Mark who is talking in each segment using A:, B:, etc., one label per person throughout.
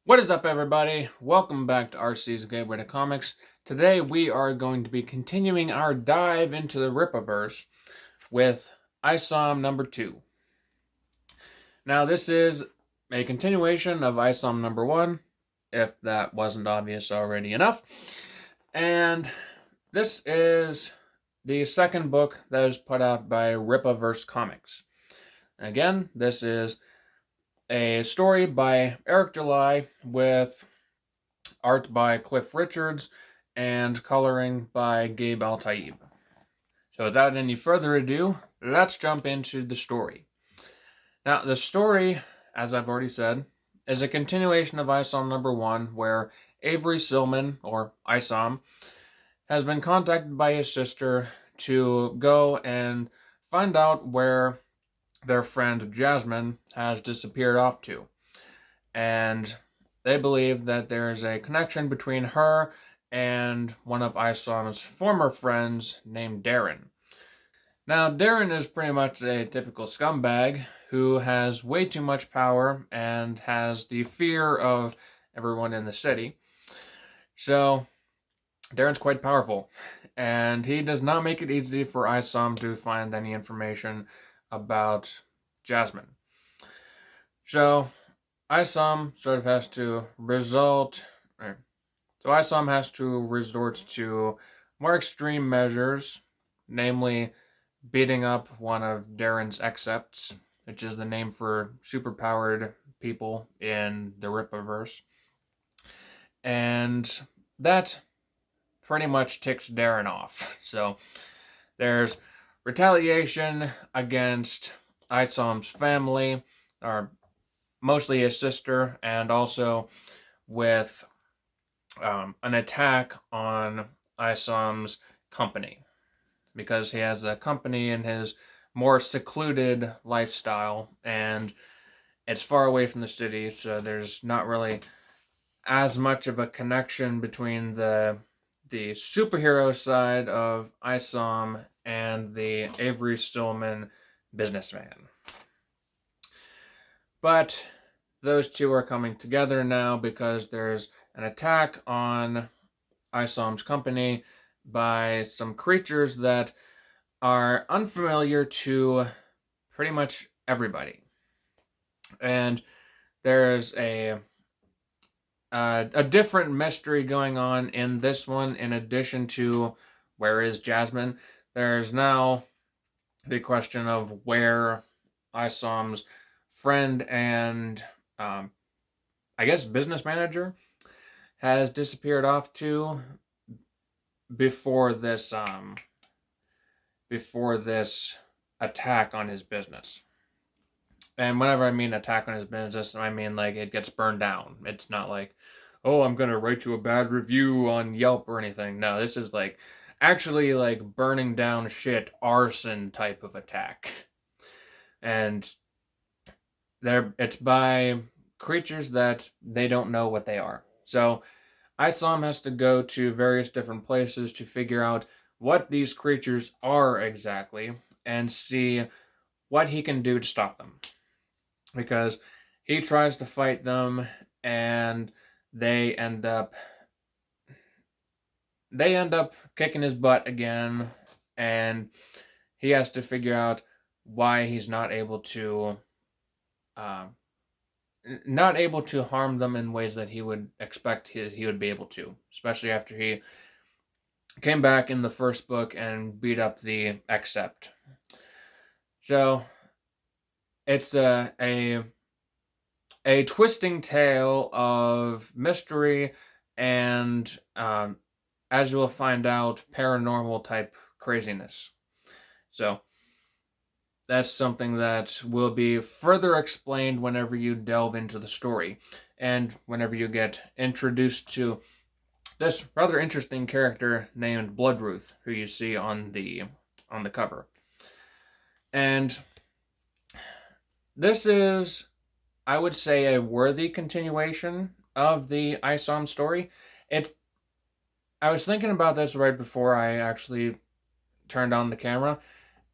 A: What is up, everybody? Welcome back to RC's Gateway to Comics. Today we are going to be continuing our dive into the Rippaverse with ISOM number 2. Now, this is a continuation of ISOM number 1, if that wasn't obvious already enough. And this is the second book that is put out by Rippaverse Comics. Again, this is a story by Eric July with art by Cliff Richards and coloring by Gabe Al-Taib. So without any further ado, let's jump into the story. Now, the story, as I've already said, is a continuation of ISOM number 1, where Avery Silman, or ISOM, has been contacted by his sister to go and find out where their friend Jasmine has disappeared off to. And they believe that there is a connection between her and one of ISOM's former friends named Darren. Now, Darren is pretty much a typical scumbag who has way too much power and has the fear of everyone in the city. So, Darren's quite powerful, and he does not make it easy for ISOM to find any information about Jasmine. So, ISOM sort of has to resort to more extreme measures, namely beating up one of Darren's accepts, which is the name for superpowered people in the Rippaverse. And that pretty much ticks Darren off. So there's retaliation against ISOM's family, or mostly his sister, and also with an attack on ISOM's company, because he has a company in his more secluded lifestyle, and it's far away from the city, so there's not really as much of a connection between the superhero side of ISOM and the Avery Stillman businessman. But those two are coming together now because there's an attack on ISOM's company by some creatures that are unfamiliar to pretty much everybody. And there's a different mystery going on in this one. In addition to where is Jasmine, there's now the question of where ISOM's friend and I guess business manager has disappeared off to before this attack on his business. And whenever I mean attack on his business, I mean like it gets burned down. It's not like, oh, I'm gonna write you a bad review on Yelp or anything. No, this is like actually like burning down shit, arson type of attack. And it's by creatures that they don't know what they are. So ISOM has to go to various different places to figure out what these creatures are exactly and see what he can do to stop them. Because he tries to fight them and they end up kicking his butt again, and he has to figure out why he's not able to harm them in ways that he would expect he would be able to, especially after he came back in the first book and beat up the Accept. So it's a twisting tale of mystery and, as you will find out, paranormal type craziness. So that's something that will be further explained whenever you delve into the story and whenever you get introduced to this rather interesting character named Bloodruth, who you see on the cover. And this is, I would say, a worthy continuation of the ISOM story. I was thinking about this right before I actually turned on the camera,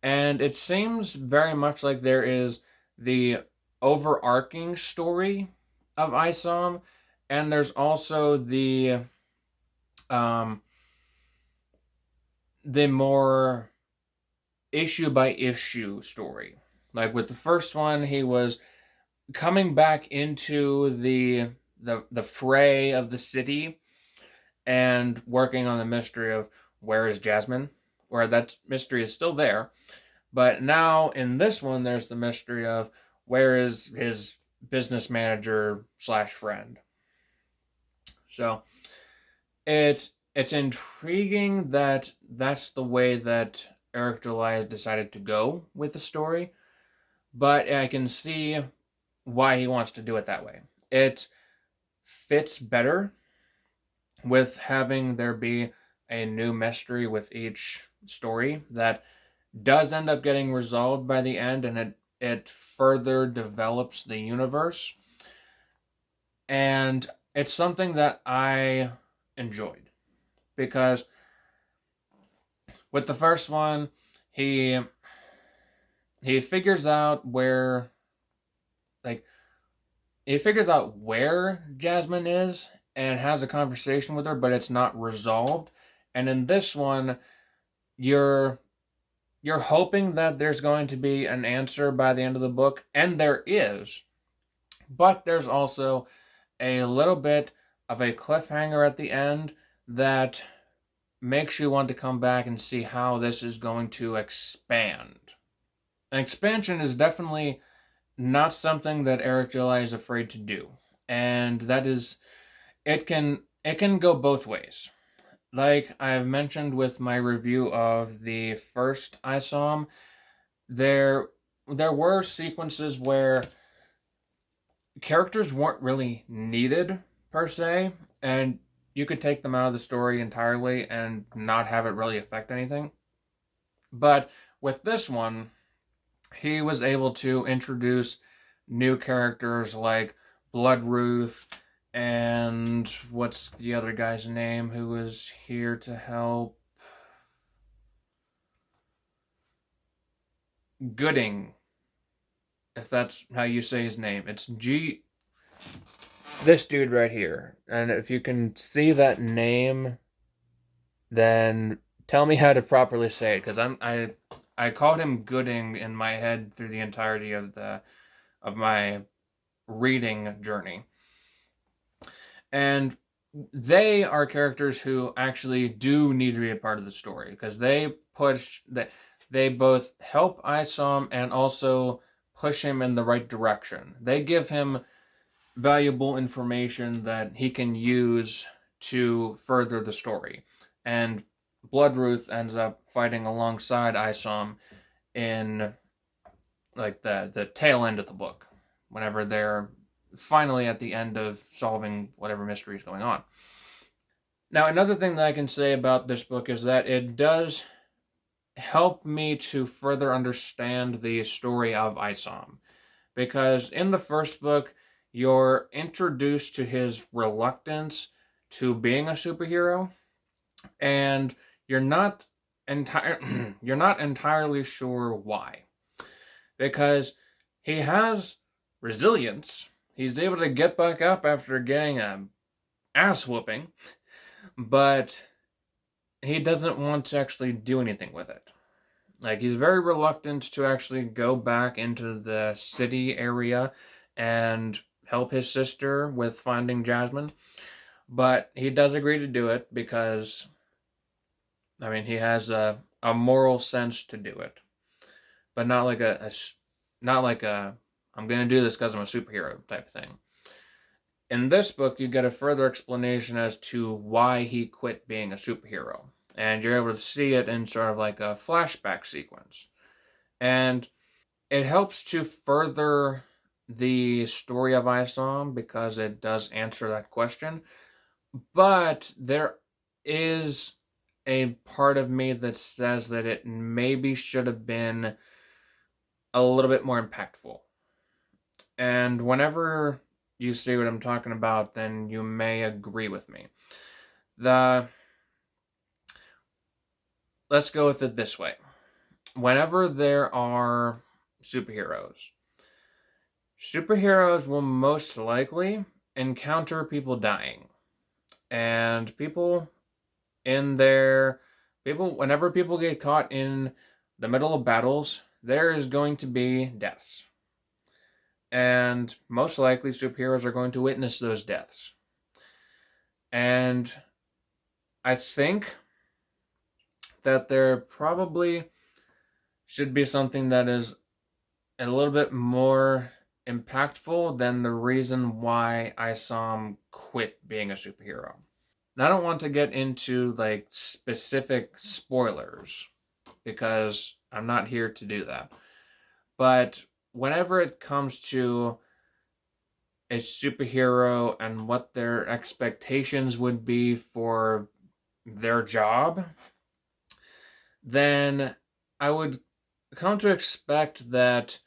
A: and it seems very much like there is the overarching story of ISOM, And there's also the more issue by issue story. Like with the first one, he was coming back into the fray of the city and working on the mystery of where is Jasmine, where that mystery is still there. But now in this one, there's the mystery of where is his business manager slash friend. So it's intriguing that that's the way that Eric July has decided to go with the story, but I can see why he wants to do it that way. It fits better with having there be a new mystery with each story that does end up getting resolved by the end, and it further develops the universe. And it's something that I enjoyed because with the first one, he figures out where, like, he figures out where Jasmine is and has a conversation with her, but it's not resolved. And in this one, you're hoping that there's going to be an answer by the end of the book, and there is, but there's also a little bit of a cliffhanger at the end that makes you want to come back and see how this is going to expand. An expansion is definitely not something that Eric July is afraid to do. And that is, it can go both ways. Like I've mentioned with my review of the first ISOM, there were sequences where characters weren't really needed per se, and you could take them out of the story entirely and not have it really affect anything. But with this one, he was able to introduce new characters like Bloodruth and what's the other guy's name who was here to help? Gooding, if that's how you say his name. It's G. This dude right here. And if you can see that name, then tell me how to properly say it, because I called him Gooding in my head through the entirety of my reading journey. And they are characters who actually do need to be a part of the story because they both help Isom and also push him in the right direction. They give him valuable information that he can use to further the story. And Bloodruth ends up fighting alongside Isom in like the tail end of the book, whenever they're finally at the end of solving whatever mystery is going on. Now, another thing that I can say about this book is that it does help me to further understand the story of Isom. Because in the first book, you're introduced to his reluctance to being a superhero, and you're not entirely sure why. Because he has resilience. He's able to get back up after getting an ass whooping, but he doesn't want to actually do anything with it. Like, he's very reluctant to actually go back into the city area and help his sister with finding Jasmine. But he does agree to do it because, I mean, he has a moral sense to do it. But not like a I'm going to do this because I'm a superhero type thing. In this book, you get a further explanation as to why he quit being a superhero. And you're able to see it in sort of like a flashback sequence. And it helps to further the story of Isom because it does answer that question. But there is a part of me that says that it maybe should have been a little bit more impactful. And whenever you see what I'm talking about, then you may agree with me. Let's go with it this way. Whenever there are superheroes will most likely encounter people dying. And people in their people whenever people get caught in the middle of battles, there is going to be deaths. And most likely superheroes are going to witness those deaths. And I think that there probably should be something that is a little bit more impactful than the reason why ISOM quit being a superhero. And I don't want to get into like specific spoilers because I'm not here to do that. But whenever it comes to a superhero and what their expectations would be for their job, then I would come to expect that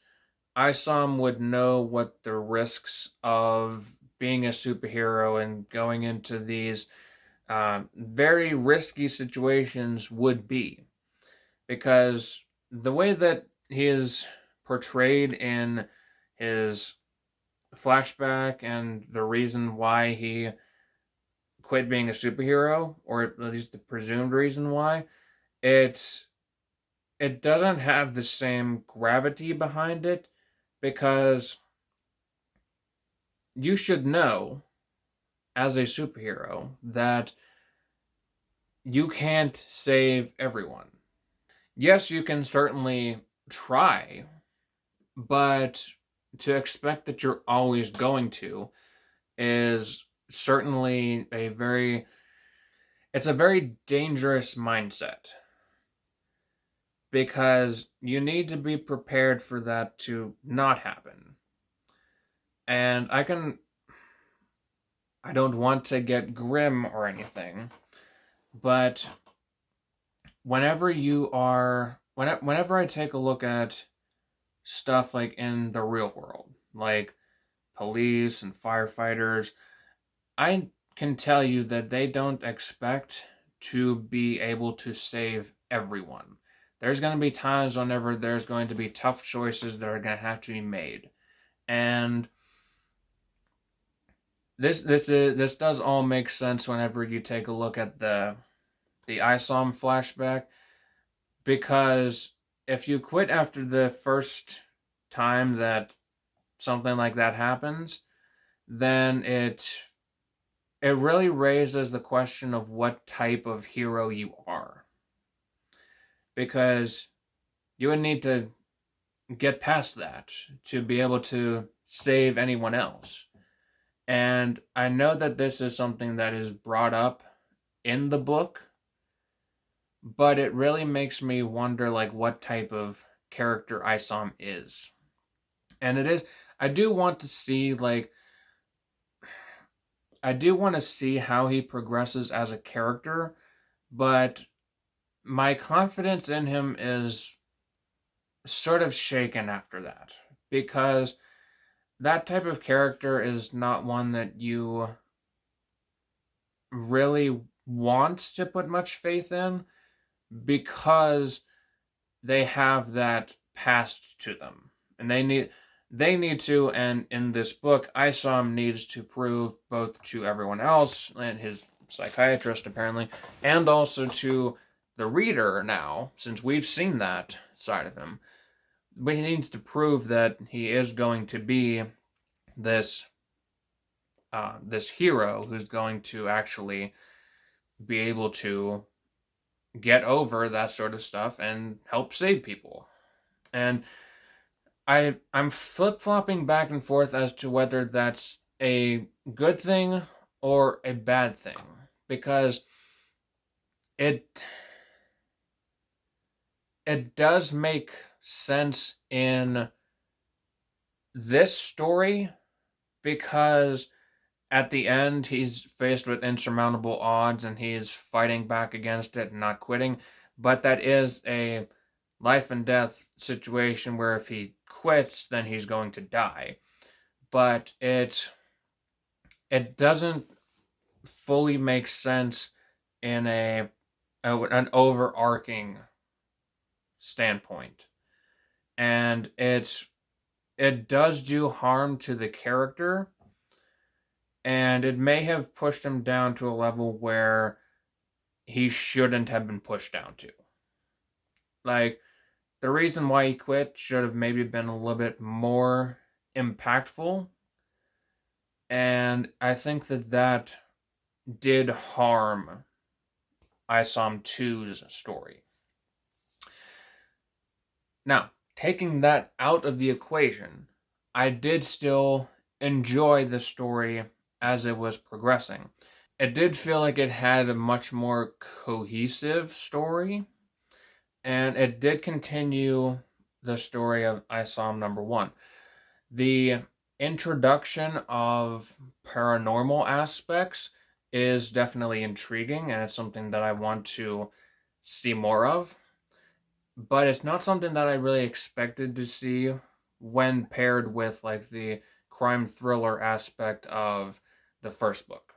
A: ISOM would know what the risks of being a superhero and going into these very risky situations would be. Because the way that he is portrayed in his flashback and the reason why he quit being a superhero, or at least the presumed reason why, it it doesn't have the same gravity behind it because you should know as a superhero that you can't save everyone. Yes, you can certainly try, but to expect that you're always going to is certainly it's a very dangerous mindset because you need to be prepared for that to not happen. And I don't want to get grim or anything, but whenever I take a look at stuff like in the real world, like police and firefighters, I can tell you that they don't expect to be able to save everyone. There's going to be times whenever there's going to be tough choices that are going to have to be made. And this does all make sense whenever you take a look at the ISOM flashback, because if you quit after the first time that something like that happens, then it really raises the question of what type of hero you are. Because you would need to get past that to be able to save anyone else. And I know that this is something that is brought up in the book, but it really makes me wonder like what type of character Isom is. And it is I do want to see like I do want to see how he progresses as a character, but my confidence in him is sort of shaken after that because that type of character is not one that you really want to put much faith in because they have that past to them and they need to, and in this book Isom needs to prove both to everyone else and his psychiatrist apparently, and also to the reader now, since we've seen that side of him, but he needs to prove that he is going to be this this hero who's going to actually be able to get over that sort of stuff and help save people. And I'm flip-flopping back and forth as to whether that's a good thing or a bad thing, because it it does make sense in this story because at the end he's faced with insurmountable odds and he's fighting back against it and not quitting, but that is a life and death situation where if he quits then he's going to die. But it doesn't fully make sense in an overarching standpoint, and it does do harm to the character, and it may have pushed him down to a level where he shouldn't have been pushed down to. Like, the reason why he quit should have maybe been a little bit more impactful, and I think that did harm ISOM 2's story. Now, taking that out of the equation, I did still enjoy the story as it was progressing. It did feel like it had a much more cohesive story, and it did continue the story of ISOM number 1. The introduction of paranormal aspects is definitely intriguing, and it's something that I want to see more of. But it's not something that I really expected to see when paired with like the crime thriller aspect of the first book.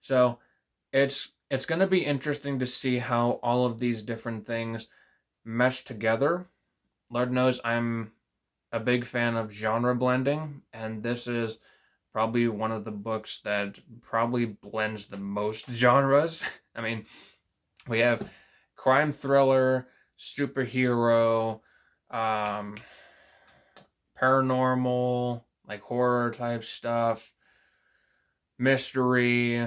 A: So it's going to be interesting to see how all of these different things mesh together. Lord knows I'm a big fan of genre blending, and this is probably one of the books that probably blends the most genres. I mean, we have crime thriller, superhero, paranormal, like horror type stuff, mystery.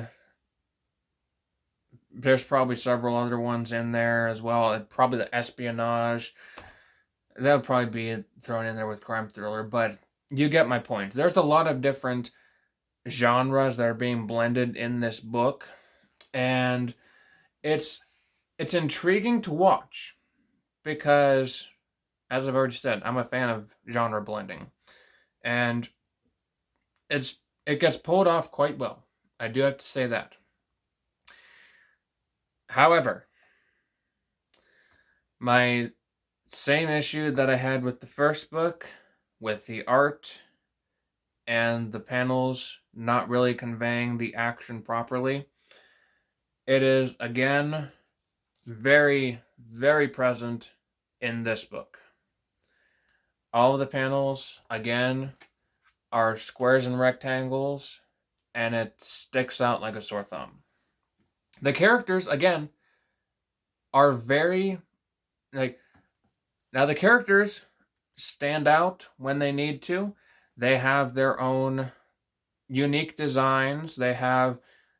A: There's probably several other ones in there as well. Probably the espionage. That would probably be thrown in there with crime thriller, but you get my point. There's a lot of different genres that are being blended in this book, and it's intriguing to watch because, as I've already said, I'm a fan of genre blending, and it gets pulled off quite well. I do have to say that. However, my same issue that I had with the first book, with the art and the panels not really conveying the action properly, it is again very, very present in this book. All of the panels, again, are squares and rectangles, and it sticks out like a sore thumb. The characters, again, are very, like, now the characters stand out when they need to. They have their own unique designs. They have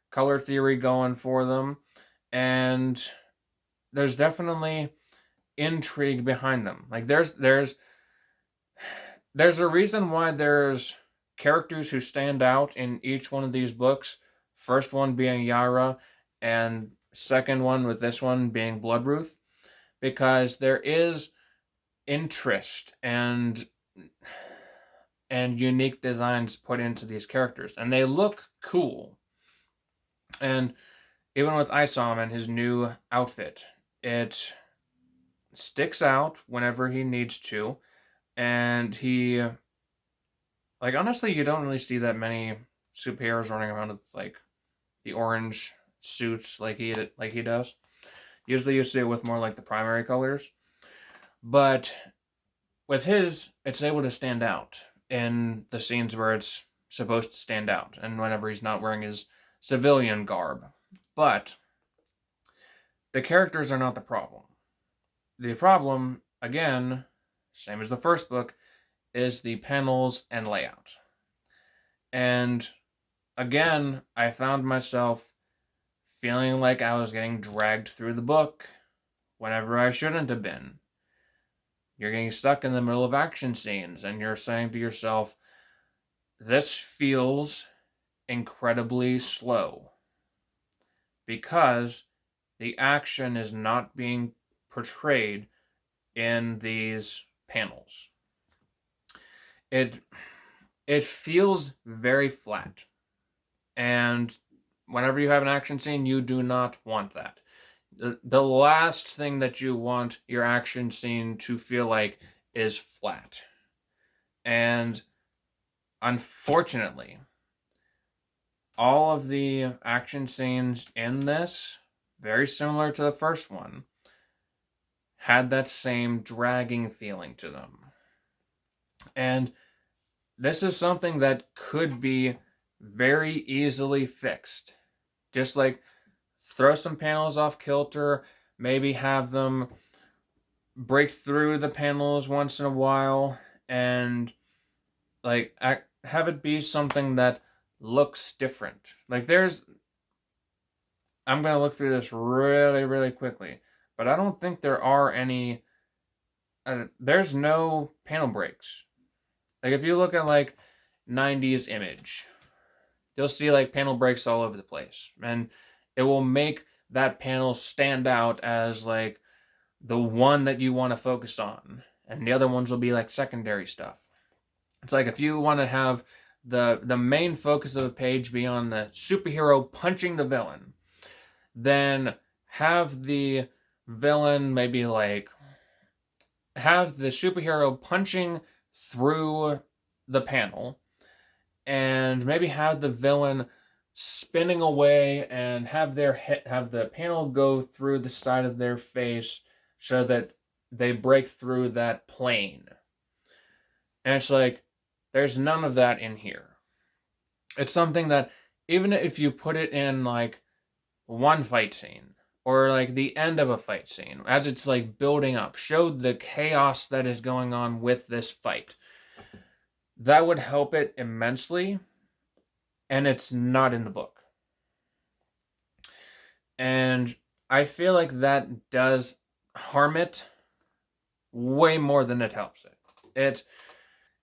A: color theory going for them, and there's definitely intrigue behind them. Like, there's a reason why there's characters who stand out in each one of these books. First one being Yara, and second one with this one being Bloodruth, because there is interest and unique designs put into these characters, and they look cool. And even with Isom and his new outfit, it sticks out whenever he needs to, and he, like, honestly, you don't really see that many superheroes running around with like the orange suits like he does. Usually you see it with more like the primary colors, but with his, it's able to stand out in the scenes where it's supposed to stand out, and whenever he's not wearing his civilian garb. But the characters are not the problem. The problem, again, same as the first book, is the panels and layout. And again, I found myself feeling like I was getting dragged through the book whenever I shouldn't have been. You're getting stuck in the middle of action scenes, and you're saying to yourself, this feels incredibly slow because the action is not being portrayed in these panels. It feels very flat, and whenever you have an action scene, you do not want that. The last thing that you want your action scene to feel like is flat. And unfortunately, all of the action scenes in this, very similar to the first one, had that same dragging feeling to them. And this is something that could be very easily fixed. Just like throw some panels off kilter, maybe have them break through the panels once in a while, and like have it be something that looks different. Like I'm gonna look through this really, really quickly, but I don't think there are any. There's no panel breaks. Like if you look at like 90s image, you'll see like panel breaks all over the place, and it will make that panel stand out as like the one that you want to focus on, and the other ones will be like secondary stuff. It's like if you want to have the main focus of a page be on the superhero punching the villain, then have the villain maybe like have the superhero punching through the panel, and maybe have the villain spinning away and have the panel go through the side of their face so that they break through that plane. And it's like there's none of that in here. It's something that even if you put it in like one fight scene or like the end of a fight scene as it's like building up, show the chaos that is going on with this fight, that would help it immensely, and it's not in the book. And I feel like that does harm it way more than it helps it.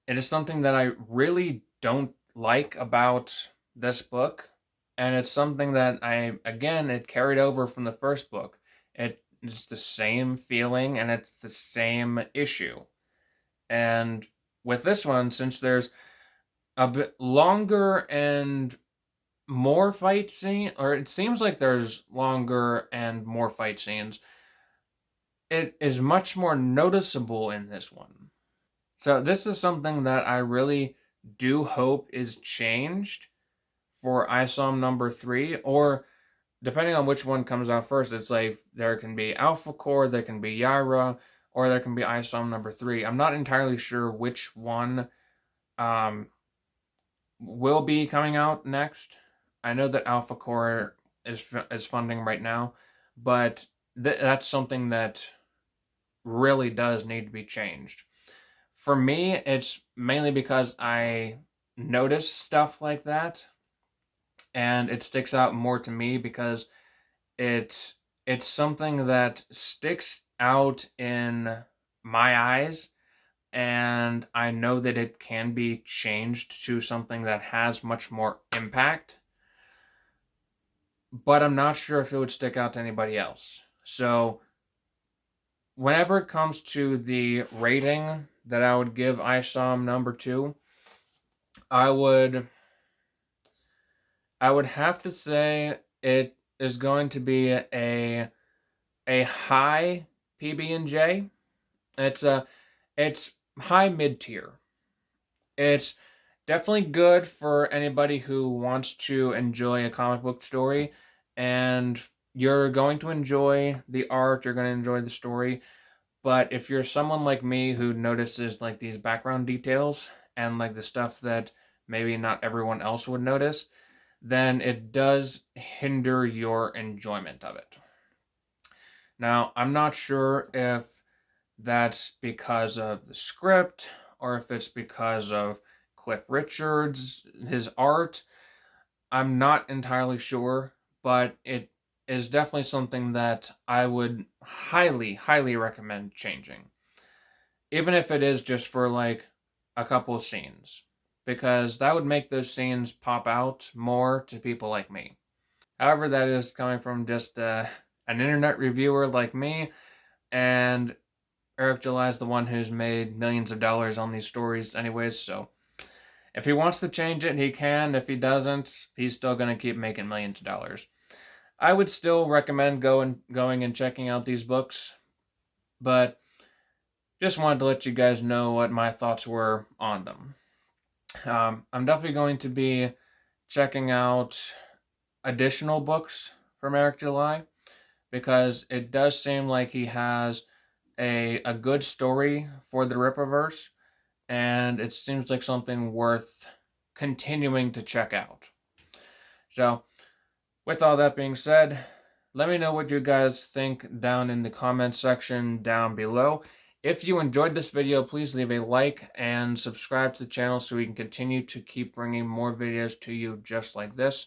A: It is something that I really don't like about this book, and it's something that it carried over from the first book. It's the same feeling and it's the same issue. And with this one, since there's a bit longer and more fight scene, or it seems like there's longer and more fight scenes, it is much more noticeable in this one. So this is something that I really do hope is changed for ISOM number 3, or depending on which one comes out first, it's like there can be Alpha Core, there can be Yaira, or there can be ISOM number 3. I'm not entirely sure which one um, will be coming out next. I know that Alpha Core is funding right now, but that's something that really does need to be changed. For me, it's mainly because I notice stuff like that, and it sticks out more to me because it's it's something that sticks out in my eyes, and I know that it can be changed to something that has much more impact, but I'm not sure if it would stick out to anybody else. So, whenever it comes to the rating that I would give ISOM number 2, I would I would have to say it is going to be a high PB and J. It's high mid tier. It's definitely good for anybody who wants to enjoy a comic book story, and you're going to enjoy the art, you're going to enjoy the story. But if you're someone like me who notices like these background details and like the stuff that maybe not everyone else would notice, then it does hinder your enjoyment of it. Now, I'm not sure if that's because of the script or if it's because of Cliff Richards, his art. I'm not entirely sure, but it is definitely something that I would highly, highly recommend changing. Even if it is just for like a couple of scenes, because that would make those scenes pop out more to people like me. However, that is coming from just an internet reviewer like me, and Eric July is the one who's made millions of dollars on these stories, anyways. So if he wants to change it, he can. If he doesn't, he's still going to keep making millions of dollars. I would still recommend going and checking out these books, but just wanted to let you guys know what my thoughts were on them. I'm definitely going to be checking out additional books from Eric July because it does seem like he has a good story for the Rippaverse, and it seems like something worth continuing to check out. So, with all that being said, let me know what you guys think down in the comments section down below. If you enjoyed this video, please leave a like and subscribe to the channel so we can continue to keep bringing more videos to you just like this.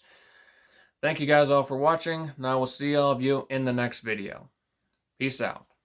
A: Thank you guys all for watching, and I will see all of you in the next video. Peace out.